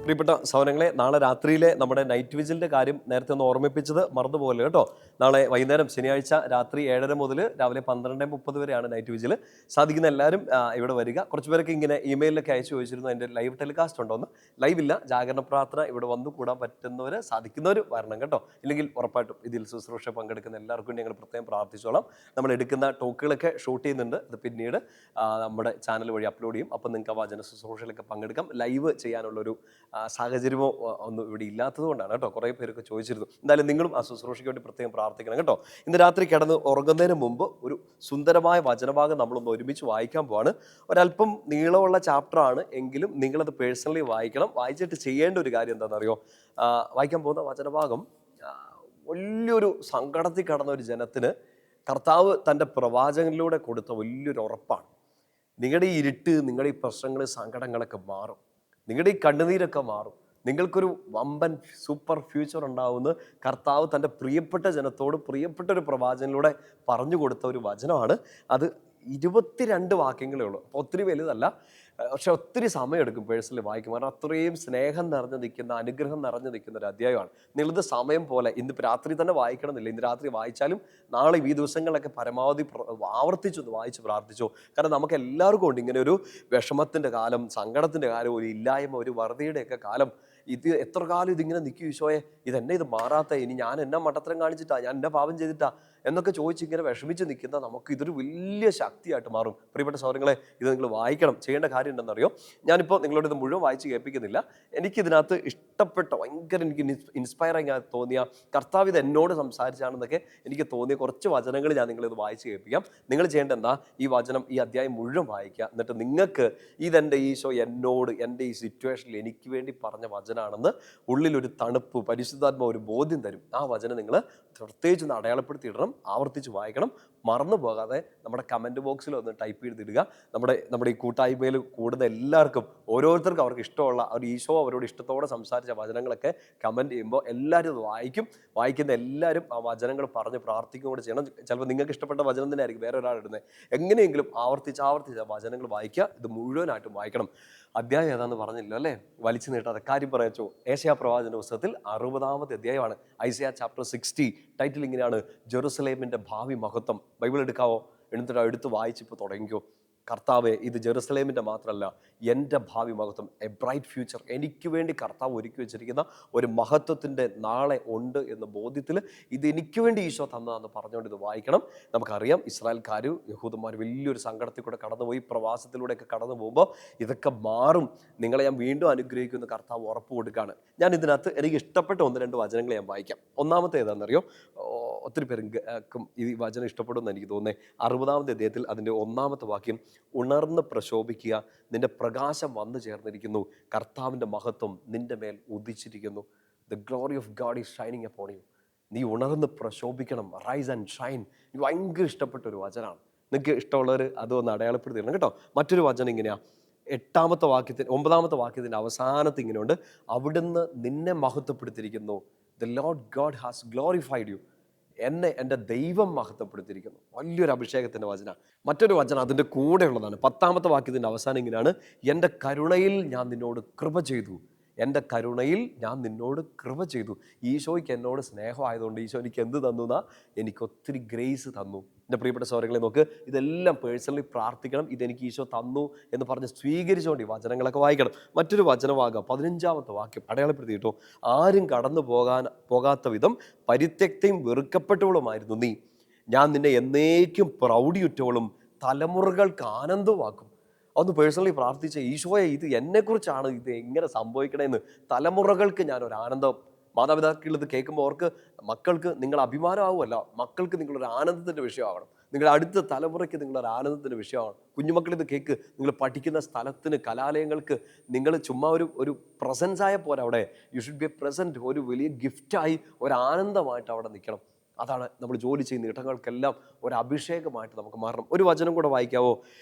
പ്രിയപ്പെട്ട സഹോദരങ്ങളെ, നാളെ രാത്രിയിലെ നമ്മുടെ നൈറ്റ് വിജിലിൻ്റെ കാര്യം നേരത്തെ ഒന്ന് ഓർമ്മിപ്പിച്ചത് മറന്നുപോലെ കേട്ടോ. നാളെ വൈകുന്നേരം ശനിയാഴ്ച രാത്രി 7:30 മുതൽ രാവിലെ 12:30 വരെയാണ് നൈറ്റ് വിജിൽ. സാധിക്കുന്ന എല്ലാവരും ഇവിടെ വരിക. കുറച്ച് പേരൊക്കെ ഇങ്ങനെ ഇമെയിലൊക്കെ അയച്ചു ചോദിച്ചിരുന്നു എൻ്റെ ലൈവ് ടെലികാസ്റ്റ് ഉണ്ടോയെന്ന്. ലൈവ് ഇല്ല, ജാഗരണ പ്രാർത്ഥന ഇവിടെ വന്നു കൂടാൻ പറ്റുന്നവർ സാധിക്കുന്നവർ വരണം കേട്ടോ. ഇല്ലെങ്കിൽ ഉറപ്പായിട്ടും ഇതിൽ ശുശ്രൂഷ പങ്കെടുക്കുന്ന എല്ലാവർക്കും ഞങ്ങൾ പ്രത്യേകം പ്രാർത്ഥിച്ചോളാം. നമ്മൾ എടുക്കുന്ന ടോക്കുകളൊക്കെ ഷൂട്ട് ചെയ്യുന്നുണ്ട്, അത് പിന്നീട് നമ്മുടെ ചാനൽ വഴി അപ്ലോഡ് ചെയ്യും. അപ്പം നിങ്ങൾക്ക് ആ വചന ശുശ്രൂഷയിലൊക്കെ പങ്കെടുക്കാം. ലൈവ് ചെയ്യാനുള്ളൊരു സാഹചര്യമോ ഒന്നും ഇവിടെ ഇല്ലാത്തത് കൊണ്ടാണ് കേട്ടോ. കുറേ പേരൊക്കെ ചോദിച്ചിരുന്നു. എന്തായാലും നിങ്ങളും ആ ശുശ്രൂഷയ്ക്ക് വേണ്ടി പ്രത്യേകം പ്രാർത്ഥിക്കണം കേട്ടോ. ഇന്ന് രാത്രി കിടന്ന് ഉറങ്ങുന്നതിന് മുമ്പ് ഒരു സുന്ദരമായ വചനഭാഗം നമ്മളൊന്ന് ഒരുമിച്ച് വായിക്കാൻ പോവാണ്. ഒരല്പം നീളമുള്ള ചാപ്റ്ററാണ് എങ്കിലും നിങ്ങളത് പേഴ്സണലി വായിക്കണം. വായിച്ചിട്ട് ചെയ്യേണ്ട ഒരു കാര്യം എന്താണെന്നറിയോ? വായിക്കാൻ പോകുന്ന വചനഭാഗം വലിയൊരു സങ്കടത്തിൽ കടന്ന ഒരു ജനത്തിന് കർത്താവ് തൻ്റെ പ്രവാചകനിലൂടെ കൊടുത്ത വലിയൊരു ഉറപ്പാണ്. നിങ്ങളുടെ ഈ ഇരുട്ട്, നിങ്ങളുടെ ഈ പ്രശ്നങ്ങൾ, സങ്കടങ്ങളൊക്കെ മാറും. നിങ്ങളുടെ ഈ കണ്ണുനീരൊക്കെ മാറും. നിങ്ങൾക്കൊരു വമ്പൻ സൂപ്പർ ഫ്യൂച്ചർ ഉണ്ടാവുമെന്ന് കർത്താവ് തൻ്റെ പ്രിയപ്പെട്ട ജനത്തോട് പ്രിയപ്പെട്ട ഒരു പ്രവാചകനിലൂടെ പറഞ്ഞു കൊടുത്ത ഒരു വചനമാണ്. അത് 22 വാക്യങ്ങളേ ഉള്ളൂ. അപ്പോൾ ഒത്തിരി വലുതല്ല, പക്ഷെ ഒത്തിരി സമയമെടുക്കും പേഴ്സണലി വായിക്കും. കാരണം അത്രയും സ്നേഹം നിറഞ്ഞു നിൽക്കുന്ന, അനുഗ്രഹം നിറഞ്ഞു നിൽക്കുന്ന ഒരു അധ്യായമാണ്. നിങ്ങളിത് സമയം പോലെ ഇന്നിപ്പോൾ രാത്രി തന്നെ വായിക്കണമെന്നില്ല. ഇന്ന് രാത്രി വായിച്ചാലും നാളെ ഈ ദിവസങ്ങളിലൊക്കെ പരമാവധി ആവർത്തിച്ചൊന്ന് വായിച്ച് പ്രാർത്ഥിച്ചു. കാരണം നമുക്ക് എല്ലാവർക്കും ഉണ്ട് ഇങ്ങനെ ഒരു വിഷമത്തിൻ്റെ കാലം, സങ്കടത്തിൻ്റെ കാലം, ഒരു ഇല്ലായ്മ, ഒരു വറുതിയുടെയൊക്കെ കാലം. ഇത് എത്ര കാലം ഇതിങ്ങനെ നിൽക്കും ഈശോയെ, ഇതെന്നെ ഇത് മാറാത്ത, ഇനി ഞാൻ എന്നാ മട്ടത്തരം കാണിച്ചിട്ടാ, ഞാൻ എന്നാ പാപം ചെയ്തിട്ടാ എന്നൊക്കെ ചോദിച്ച് ഇങ്ങനെ വിഷമിച്ച് നിൽക്കുന്ന നമുക്ക് ഇതൊരു വലിയ ശക്തിയായിട്ട് മാറും. പ്രിയപ്പെട്ട സഹോദരങ്ങളെ, ഇത് നിങ്ങൾ വായിക്കണം. ചെയ്യേണ്ട കാര്യം എന്താണെന്നറിയോ? ഞാനിപ്പോൾ നിങ്ങളോട് ഇത് മുഴുവൻ വായിച്ച് കേൾപ്പിക്കുന്നില്ല. എനിക്കിതിനകത്ത് ഇഷ്ടപ്പെട്ട, ഭയങ്കര എനിക്ക് ഇൻസ്പയറിങ് ആയി തോന്നിയ, കർത്താവ് ഇത് എന്നോട് സംസാരിച്ചാണെന്നൊക്കെ എനിക്ക് തോന്നിയ കുറച്ച് വചനങ്ങൾ ഞാൻ നിങ്ങളിത് വായിച്ച് കേൾപ്പിക്കാം. നിങ്ങൾ ചെയ്യേണ്ട എന്താ? ഈ വചനം, ഈ അധ്യായം മുഴുവൻ വായിക്കുക. എന്നിട്ട് നിങ്ങൾക്ക് ഇതെൻ്റെ ഈശോ എന്നോട്, എൻ്റെ ഈ സിറ്റുവേഷനിൽ എനിക്ക് വേണ്ടി പറഞ്ഞ വചനമാണെന്ന് ഉള്ളിലൊരു തണുപ്പ്, പരിശുദ്ധാത്മ ഒരു ബോധ്യം തരും. ആ വചനം നിങ്ങൾ പ്രത്യേകിച്ച് ഒന്ന് അടയാളപ്പെടുത്തിയിടണം, ആവർത്തിച്ച് വായിക്കണം. മറന്നു പോകാതെ നമ്മുടെ കമൻറ്റ് ബോക്സിൽ ഒന്ന് ടൈപ്പ് ചെയ്തിടുക. നമ്മുടെ ഈ കൂട്ടായ്മയിൽ കൂടുന്ന എല്ലാവർക്കും, ഓരോരുത്തർക്കും അവർക്ക് ഇഷ്ടമുള്ള ഒരു ഈശോ അവരോട് ഇഷ്ടത്തോടെ സംസാരിച്ച വചനങ്ങളൊക്കെ കമൻറ്റ് ചെയ്യുമ്പോൾ എല്ലാവരും അത് വായിക്കും. വായിക്കുന്ന എല്ലാവരും ആ വചനങ്ങൾ പറഞ്ഞ് പ്രാർത്ഥിക്കും കൂടെ ചെയ്യണം. ചിലപ്പോൾ നിങ്ങൾക്ക് ഇഷ്ടപ്പെട്ട വചനം തന്നെ ആയിരിക്കും വേറെ ഒരാൾ ഇടുന്നത്. എങ്ങനെയെങ്കിലും ആവർത്തിച്ച് വചനങ്ങൾ വായിക്കുക. ഇത് മുഴുവനായിട്ടും വായിക്കണം. അധ്യായം ഏതാന്ന് പറഞ്ഞില്ല അല്ലേ? വലിച്ചു നീട്ടാതെ കാര്യം പറയച്ചോ. ഏശയ്യാ പ്രവാചകന്റെ പുസ്തകത്തിൽ 60-ാമത്തെ അധ്യായമാണ്. ഐസയ്യാ ചാപ്റ്റർ 60. ടൈറ്റിൽ ഇങ്ങനെയാണ്, ജെറുസലേമിൻ്റെ ഭാവി മഹത്വം. ബൈബിൾ എടുക്കാവോ? എടുത്ത് വായിച്ചിപ്പോൾ തുടങ്ങിക്കോ. കർത്താവെ, ഇത് ജെറുസലേമിൻ്റെ മാത്രമല്ല, എൻ്റെ ഭാവി മഹത്വം, എ ബ്രൈറ്റ് ഫ്യൂച്ചർ. എനിക്ക് വേണ്ടി കർത്താവ് ഒരുക്കി വെച്ചിരിക്കുന്ന ഒരു മഹത്വത്തിൻ്റെ നാളെ ഉണ്ട് എന്ന ബോധ്യത്തിൽ ഇത് എനിക്ക് വേണ്ടി ഈശോ തന്നതെന്ന് പറഞ്ഞുകൊണ്ട് ഇത് വായിക്കണം. നമുക്കറിയാം, ഇസ്രായേൽക്കാർ, യഹൂദന്മാർ വലിയൊരു സങ്കടത്തിൽ കൂടെ കടന്നുപോയി, പ്രവാസത്തിലൂടെയൊക്കെ കടന്നു പോകുമ്പോൾ ഇതൊക്കെ മാറും, നിങ്ങളെ ഞാൻ വീണ്ടും അനുഗ്രഹിക്കുന്ന കർത്താവ് ഉറപ്പ് കൊടുക്കുകയാണ്. ഞാൻ ഇതിനകത്ത് എനിക്ക് ഇഷ്ടപ്പെട്ട 1-2 വചനങ്ങൾ ഞാൻ വായിക്കാം. ഒന്നാമത്തെ ഏതാണെന്നറിയോ? ഒത്തിരി പേർക്കും ഈ വചനം ഇഷ്ടപ്പെടുമെന്ന് എനിക്ക് തോന്നുന്നത്. 60-ാമത്തെ അധ്യായത്തിൽ അതിൻ്റെ 1-ാമത്തെ വാക്യം, ഉണർന്ന് പ്രശോഭിക്കുക, നിന്റെ പ്രകാശം വന്നു ചേർന്നിരിക്കുന്നു, കർത്താവിൻ്റെ മഹത്വം നിന്റെ മേൽ ഉദിച്ചിരിക്കുന്നു. The glory of god is shining upon you. നീ ഉണർന്ന് പ്രശോഭിക്കണം, റൈസ് ആൻഡ് ഷൈൻ. എനിക്ക് ഭയങ്കര ഇഷ്ടപ്പെട്ട ഒരു വചനമാണ്. നിങ്ങൾക്ക് ഇഷ്ടമുള്ളവർ അതൊന്ന് അടയാളപ്പെടുത്തിയിടണം കേട്ടോ. മറ്റൊരു വചനം ഇങ്ങനെയാണ്, 9-ാമത്തെ വാക്യത്തിൻ്റെ അവസാനത്ത് ഇങ്ങനെയുണ്ട്, അവിടുന്ന് നിന്നെ മഹത്വപ്പെടുത്തിയിരിക്കുന്നു. The lord god has glorified you. എന്നെ എൻ്റെ ദൈവം മഹത്വപ്പെടുത്തിയിരിക്കുന്നു. വലിയൊരു അഭിഷേകത്തിൻ്റെ വചന. മറ്റൊരു വചനം അതിൻ്റെ കൂടെയുള്ളതാണ്. 10-ാമത്തെ വാക്യത്തിൻ്റെ അവസാനം ഇങ്ങനെയാണ്, എൻ്റെ കരുണയിൽ ഞാൻ നിന്നോട് കൃപ ചെയ്തു. എൻ്റെ കരുണയിൽ ഞാൻ നിന്നോട് കൃപ ചെയ്തു. ഈശോയ്ക്ക് എന്നോട് സ്നേഹമായതുകൊണ്ട് ഈശോ എനിക്ക് എന്ത് തന്നു എന്നാ? എനിക്ക് ഒത്തിരി ഗ്രേസ് തന്നു. എൻ്റെ പ്രിയപ്പെട്ട സഹോദരങ്ങളെ, നോക്ക്, ഇതെല്ലാം പേഴ്സണലി പ്രാർത്ഥിക്കണം. ഇതെനിക്ക് ഈശോ തന്നു എന്ന് പറഞ്ഞ് സ്വീകരിച്ചുകൊണ്ട് ഈ വചനങ്ങളൊക്കെ വായിക്കണം. മറ്റൊരു വചനമാകാം 15-ാമത്തെ വാക്യം അടയാളപ്പെടുത്തിയിട്ടോ, ആരും കടന്നു പോകാത്ത വിധം പരിത്യക്തയും വെറുക്കപ്പെട്ടവളുമായിരുന്നു നീ. ഞാൻ നിന്നെ എന്നേക്കും പ്രൗഢിയുറ്റവളും തലമുറകൾക്ക് ആനന്ദമാക്കും. ഒന്ന് പേഴ്സണലി പ്രാർത്ഥിച്ച, ഈശോയെ ഇത് എന്നെക്കുറിച്ചാണ്, ഇത് എങ്ങനെ സംഭവിക്കണമെന്ന്. തലമുറകൾക്ക് ഞാനൊരു ആനന്ദം. മാതാപിതാക്കൾ ഇത് കേൾക്കുമ്പോൾ അവർക്ക്, മക്കൾക്ക് നിങ്ങൾ അഭിമാനമാവുമല്ല, മക്കൾക്ക് നിങ്ങളൊരു ആനന്ദത്തിൻ്റെ വിഷയമാകണം. നിങ്ങളുടെ അടുത്ത തലമുറയ്ക്ക് നിങ്ങളൊരു ആനന്ദത്തിൻ്റെ വിഷയമാണ്. കുഞ്ഞുമക്കൾ ഇത് കേൾക്ക്. നിങ്ങൾ പഠിക്കുന്ന സ്ഥലത്തിന്, കലാലയങ്ങൾക്ക് നിങ്ങൾ ചുമ്മാ ഒരു പ്രസൻസായ പോലെ അവിടെ you should be A present. ഒരു വലിയ ഗിഫ്റ്റായി, ഒരു ആനന്ദമായിട്ട് അവിടെ നിൽക്കണം. അതാണ് നമ്മൾ ജോലി ചെയ്യുന്ന ഇടങ്ങൾക്കെല്ലാം ഒരു അഭിഷേകമായിട്ട് നമുക്ക് മാറണം. ഒരു വചനം കൂടെ വായിക്കാവോ?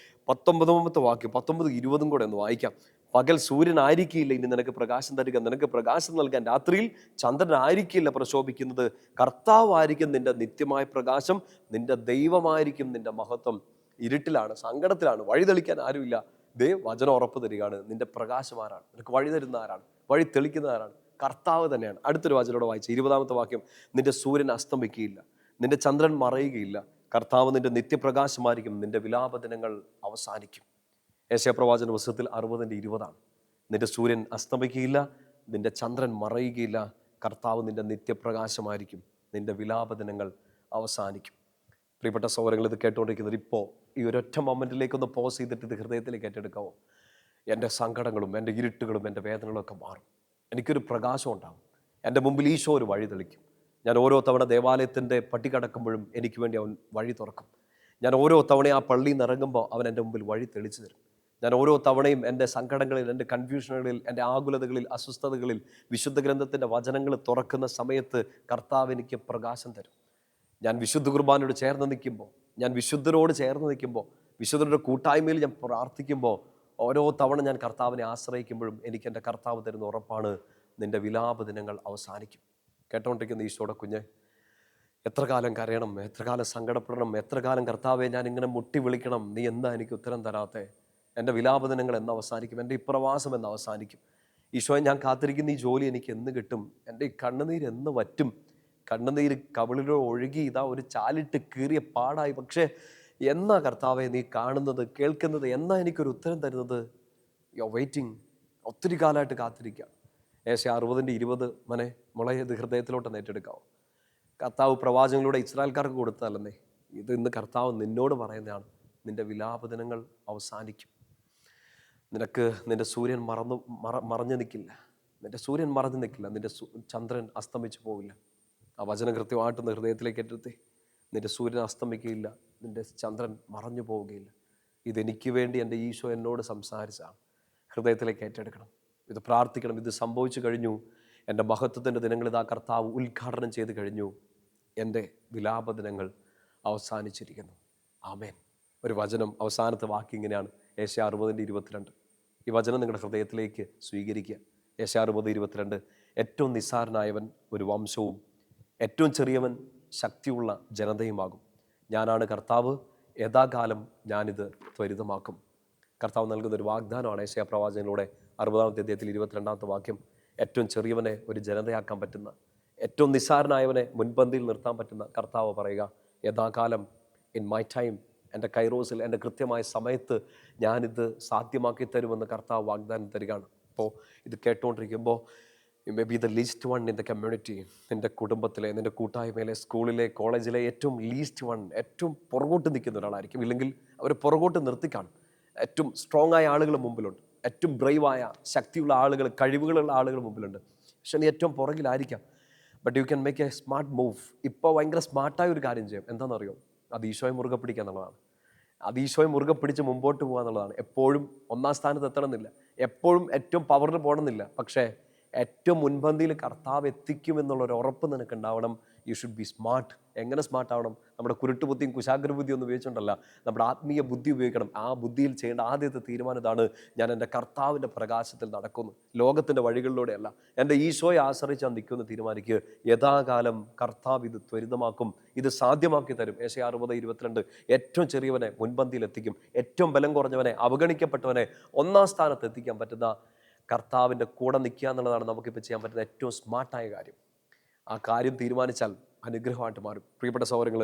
19-ാമത്തെ വാക്യം, 19-20 കൂടെ ഒന്ന് വായിക്കാം. പകൽ സൂര്യനായിരിക്കില്ല ഇനി നിനക്ക് പ്രകാശം തരിക, നിനക്ക് പ്രകാശം നൽകാൻ രാത്രിയിൽ ചന്ദ്രനായിരിക്കില്ല പ്രശോഭിക്കുന്നത്. കർത്താവായിരിക്കും നിന്റെ നിത്യമായ പ്രകാശം, നിന്റെ ദൈവമായിരിക്കും നിന്റെ മഹത്വം. ഇരുട്ടിലാണ്, സങ്കടത്തിലാണ്, വഴി തെളിക്കാൻ ആരുമില്ല. വചനം ഉറപ്പ് തരികയാണ്, നിന്റെ പ്രകാശം ആരാണ്? നിനക്ക് വഴി തരുന്ന ആരാണ്? വഴി തെളിക്കുന്നതാരാണ്? കർത്താവ് തന്നെയാണ്. അടുത്തൊരു വാചനോടെ വായിച്ച 20-ാമത്തെ വാക്യം, നിന്റെ സൂര്യൻ അസ്തമിക്കുകയില്ല, നിന്റെ ചന്ദ്രൻ മറയുകയില്ല, കർത്താവ് നിന്റെ നിത്യപ്രകാശമായിരിക്കും, നിന്റെ വിലാപദിനങ്ങൾ അവസാനിക്കും. യെശയ്യാപ്രവാചന പുസ്തകത്തിൽ 60:20 നിന്റെ സൂര്യൻ അസ്തമിക്കുകയില്ല, നിന്റെ ചന്ദ്രൻ മറയുകയില്ല, കർത്താവ് നിന്റെ നിത്യപ്രകാശമായിരിക്കും, നിന്റെ വിലാപദിനങ്ങൾ അവസാനിക്കും. പ്രിയപ്പെട്ട സഹോദരങ്ങൾ, ഇത് കേട്ടുകൊണ്ടിരിക്കുന്നത് ഇപ്പോൾ ഈ ഒരൊറ്റ മൊമെൻറ്റിലേക്കൊന്ന് പോസ് ചെയ്തിട്ട് ഇത് ഹൃദയത്തിലേക്ക് ഏറ്റെടുക്കാവോ? എൻ്റെ സങ്കടങ്ങളും എൻ്റെ ഇരുട്ടുകളും എൻ്റെ വേദനകളും ഒക്കെ മാറും. എനിക്കൊരു പ്രകാശം ഉണ്ടാകും. എൻ്റെ മുമ്പിൽ ഈശോ ഒരു വഴി തെളിക്കും. ഞാൻ ഓരോ തവണ ദേവാലയത്തിൻ്റെ പടി കടക്കുമ്പോഴും എനിക്ക് വേണ്ടി അവൻ വഴി തുറക്കും. ഞാൻ ഓരോ തവണയും ആ പള്ളിയിൽ നിന്ന് ഇറങ്ങുമ്പോൾ അവൻ എൻ്റെ മുമ്പിൽ വഴി തെളിച്ചു തരും. ഞാൻ ഓരോ തവണയും എൻ്റെ സങ്കടങ്ങളിൽ, എൻ്റെ കൺഫ്യൂഷനുകളിൽ, എൻ്റെ ആകുലതകളിൽ, അസ്വസ്ഥതകളിൽ വിശുദ്ധ ഗ്രന്ഥത്തിൻ്റെ വചനങ്ങൾ തുറക്കുന്ന സമയത്ത് കർത്താവ് എനിക്ക് പ്രകാശം തരും. ഞാൻ വിശുദ്ധ കുർബാനയോട് ചേർന്ന് നിൽക്കുമ്പോൾ, ഞാൻ വിശുദ്ധരോട് ചേർന്ന് നിൽക്കുമ്പോൾ, വിശുദ്ധരുടെ കൂട്ടായ്മയിൽ ഞാൻ പ്രാർത്ഥിക്കുമ്പോൾ, ഓരോ തവണ ഞാൻ കർത്താവിനെ ആശ്രയിക്കുമ്പോഴും എനിക്ക് എൻ്റെ കർത്താവ് തരുന്ന ഉറപ്പാണ്, നിൻ്റെ വിലാപദിനങ്ങൾ അവസാനിക്കും. കേട്ടോണ്ടിരിക്കുന്ന ഈശോയുടെ കുഞ്ഞ്, എത്ര കാലം കരയണം, എത്ര കാലം സങ്കടപ്പെടണം, എത്ര കാലം കർത്താവെ ഞാൻ ഇങ്ങനെ മുട്ടി വിളിക്കണം, നീ എന്താ എനിക്ക് ഉത്തരം തരാത്തെ? എൻ്റെ വിലാപദിനങ്ങൾ എന്ന് അവസാനിക്കും? എൻ്റെ ഈ പ്രവാസം എന്ന് അവസാനിക്കും? ഈശോയെ, ഞാൻ കാത്തിരിക്കുന്ന ഈ ജോലി എനിക്ക് എന്ന് കിട്ടും? എൻ്റെ ഈ കണ്ണുനീര് എന്ന് വറ്റും? കണ്ണുനീര് കവിളിലോ ഒഴുകി ഇതാ ഒരു ചാലിട്ട് കീറിയ പാടായി. പക്ഷേ എന്നാ കർത്താവെ നീ കാണുന്നത്, കേൾക്കുന്നത്? എന്നാ എനിക്കൊരു ഉത്തരം തരുന്നത്? You are waiting. ഒത്തിരി കാലമായിട്ട് കാത്തിരിക്കുക. ഏശയ്യാ 60:20 മോളെ ഇത് ഹൃദയത്തിലോട്ട് ഏറ്റെടുക്കാവോ? കർത്താവ് പ്രവാചകങ്ങളിലൂടെ ഇസ്രായേൽക്കാർക്ക് കൊടുത്തതല്ലേ, ഇത് ഇന്ന് കർത്താവ് നിന്നോട് പറയുന്നതാണ്. നിൻ്റെ വിലാപദിനങ്ങൾ അവസാനിക്കും. നിനക്ക് നിൻ്റെ സൂര്യൻ മറഞ്ഞു നിൽക്കില്ല. നിൻ്റെ സൂര്യൻ മറഞ്ഞു നിൽക്കില്ല. നിൻ്റെ ചന്ദ്രൻ അസ്തമിച്ചു പോവില്ല. ആ വചനം കൃത്യമായിട്ടൊന്ന് ഹൃദയത്തിലേക്ക് ഏറ്റെടുത്തേ. നിൻ്റെ സൂര്യൻ അസ്തമിക്കുകയില്ല, നിൻ്റെ ചന്ദ്രൻ മറഞ്ഞു പോവുകയില്ല. ഇതെനിക്ക് വേണ്ടി എൻ്റെ ഈശോ എന്നോട് സംസാരിച്ചാണ്. ഹൃദയത്തിലേക്ക് ഏറ്റെടുക്കണം. ഇത് പ്രാർത്ഥിക്കണം. ഇത് സംഭവിച്ചു കഴിഞ്ഞു. എൻ്റെ മഹത്വത്തിൻ്റെ ദിനങ്ങൾ ഇതാ കർത്താവ് ഉദ്ഘാടനം ചെയ്ത് കഴിഞ്ഞു. എൻ്റെ വിലാപദിനങ്ങൾ അവസാനിച്ചിരിക്കുന്നു. ആമേൻ. ഒരു വചനം, അവസാനത്തെ വാക്യം ഇങ്ങനെയാണ്, ഏശയ്യാ 60:22. ഈ വചനം നിങ്ങളുടെ ഹൃദയത്തിലേക്ക് സ്വീകരിക്കുക. ഏശയ്യാ 60:22, ഏറ്റവും നിസ്സാരനായവൻ ഒരു വംശവും ഏറ്റവും ചെറിയവൻ ശക്തിയുള്ള ജനതയുമാകും. ഞാനാണ് കർത്താവ്, യഥാകാലം ഞാനിത് ത്വരിതമാക്കും. കർത്താവ് നൽകുന്നൊരു വാഗ്ദാനമാണ് ഏശയ്യാ പ്രവാചകനിലൂടെ 60-ാമത്തെ അധ്യായത്തിൽ 22-ാമത്തെ വാക്യം. ഏറ്റവും ചെറിയവനെ ഒരു ജനതയാക്കാൻ പറ്റുന്ന, ഏറ്റവും നിസ്സാരനായവനെ മുൻപന്തിയിൽ നിർത്താൻ പറ്റുന്ന കർത്താവ് പറയുക, യഥാകാലം, ഇൻ മൈ ടൈം, എൻ്റെ കൈറോസിൽ, എൻ്റെ കൃത്യമായ സമയത്ത് ഞാനിത് സാധ്യമാക്കി തരുമെന്ന് കർത്താവ് വാഗ്ദാനം തരികയാണ്. അപ്പോൾ ഇത് കേട്ടുകൊണ്ടിരിക്കുമ്പോൾ you may be the least one in the community. നിൻ്റെ കുടുംബത്തിലെ, നിൻ്റെ കൂട്ടായ്മയിലെ, സ്കൂളിലെ, കോളേജിലെ ഏറ്റവും ലീസ്റ്റ് വൺ, ഏറ്റവും പുറകോട്ട് നിൽക്കുന്ന ഒരാളായിരിക്കും. ഇല്ലെങ്കിൽ അവർ പുറകോട്ട് നിർത്തിക്കാണും. ഏറ്റവും സ്ട്രോങ് ആയ ആളുകൾ മുമ്പിലുണ്ട്. ഏറ്റവും ബ്രൈവായ, ശക്തിയുള്ള ആളുകൾ, കഴിവുകളുള്ള ആളുകൾ മുമ്പിലുണ്ട്. പക്ഷെ നീ ഏറ്റവും പുറകിലായിരിക്കാം. But you can make a smart move. ഇപ്പോൾ ഭയങ്കര സ്മാർട്ടായ ഒരു കാര്യം ചെയ്യാം. എന്താണെന്നറിയോ? അത് ഈശോയെ മുറുകെ പിടിക്കുക എന്നുള്ളതാണ്. അത് ഈശോയെ മുറുകെ പിടിച്ച് മുമ്പോട്ട് പോകുക എന്നുള്ളതാണ്. എപ്പോഴും ഒന്നാം സ്ഥാനത്ത് എത്തണമെന്നില്ല, എപ്പോഴും ഏറ്റവും പവറിൽ പോകണമെന്നില്ല. പക്ഷേ ഏറ്റവും മുൻപന്തിയിൽ കർത്താവ് എത്തിക്കുമെന്നുള്ളൊരു ഉറപ്പ് നിനക്ക് ഉണ്ടാവണം. You should be smart. എങ്ങനെ സ്മാർട്ട് ആവണം? നമ്മുടെ കുരുട്ടുബുദ്ധിയും കുശാഗ്ര ബുദ്ധിയും ഒന്നും ഉപയോഗിച്ചുകൊണ്ടല്ല, നമ്മുടെ ആത്മീയ ബുദ്ധി ഉപയോഗിക്കണം. ആ ബുദ്ധിയിൽ ചെയ്യേണ്ട ആദ്യത്തെ തീരുമാനം ഇതാണ്: ഞാൻ എൻ്റെ കർത്താവിൻ്റെ പ്രകാശത്തിൽ നടക്കുന്നു, ലോകത്തിൻ്റെ വഴികളിലൂടെയല്ല. എൻ്റെ ഈശോയെ ആശ്രയിച്ചാൽ നിൽക്കുമെന്ന് തീരുമാനിക്കുക. യഥാകാലം കർത്താവ് ഇത് ത്വരിതമാക്കും, ഇത് സാധ്യമാക്കി തരും. ഏശയ്യാ 60:22, ഏറ്റവും ചെറിയവനെ മുൻപന്തിയിൽ എത്തിക്കും, ഏറ്റവും ബലം കുറഞ്ഞവനെ, അവഗണിക്കപ്പെട്ടവനെ ഒന്നാം സ്ഥാനത്ത് എത്തിക്കാൻ പറ്റുന്ന കർത്താവിൻ്റെ കൂടെ നിൽക്കുക എന്നുള്ളതാണ് നമുക്കിപ്പോൾ ചെയ്യാൻ പറ്റുന്ന ഏറ്റവും സ്മാർട്ടായ കാര്യം. ആ കാര്യം തീരുമാനിച്ചാൽ അനുഗ്രഹമായിട്ട് മാറും. പ്രിയപ്പെട്ട സഹോദരങ്ങൾ,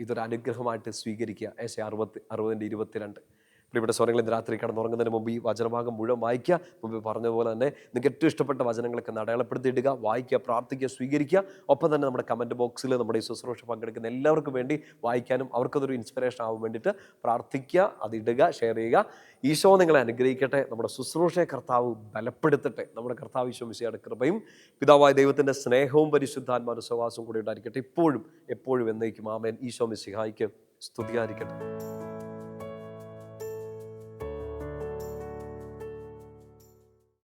ഇതൊരു അനുഗ്രഹമായിട്ട് സ്വീകരിക്കുക. ഏശയ്യാ 60:22. പ്രിയപ്പെട്ട സഹോദരങ്ങൾ, ഇന്ന് രാത്രി കിടന്നുറങ്ങുന്നതിന് മുമ്പ് ഈ വചനഭാഗം മുഴുവൻ വായിക്കുക. മുമ്പ് പറഞ്ഞതുപോലെ തന്നെ നിങ്ങൾക്ക് ഏറ്റവും ഇഷ്ടപ്പെട്ട വചനങ്ങളൊക്കെ അടയാളപ്പെടുത്തി ഇടുക, വായിക്കുക, പ്രാർത്ഥിക്കുക, സ്വീകരിക്കുക. ഒപ്പം തന്നെ നമ്മുടെ കമൻറ്റ് ബോക്സിൽ നമ്മുടെ ഈ ശുശ്രൂഷ പങ്കെടുക്കുന്ന എല്ലാവർക്കും വേണ്ടി വായിക്കാനും അവർക്കതൊരു ഇൻസ്പിറേഷൻ ആവാൻ വേണ്ടിയിട്ട് പ്രാർത്ഥിക്കുക, അതിടുക, ഷെയർ ചെയ്യുക. ഈശോ നിങ്ങളെ അനുഗ്രഹിക്കട്ടെ. നമ്മുടെ ശുശ്രൂഷയെ കർത്താവ് ബലപ്പെടുത്തട്ടെ. നമ്മുടെ കർത്താവ് ഈശോ മിശിഹായുടെ കൃപയും പിതാവായ ദൈവത്തിൻ്റെ സ്നേഹവും പരിശുദ്ധാത്മാവിന്റെ സഹവാസവും കൂടി ഉണ്ടായിരിക്കട്ടെ, ഇപ്പോഴും എപ്പോഴും എന്നേക്കും. ആമേൻ. ഈശോ മിശിഹായ്ക്ക് സ്തുതിയായിരിക്കട്ടെ.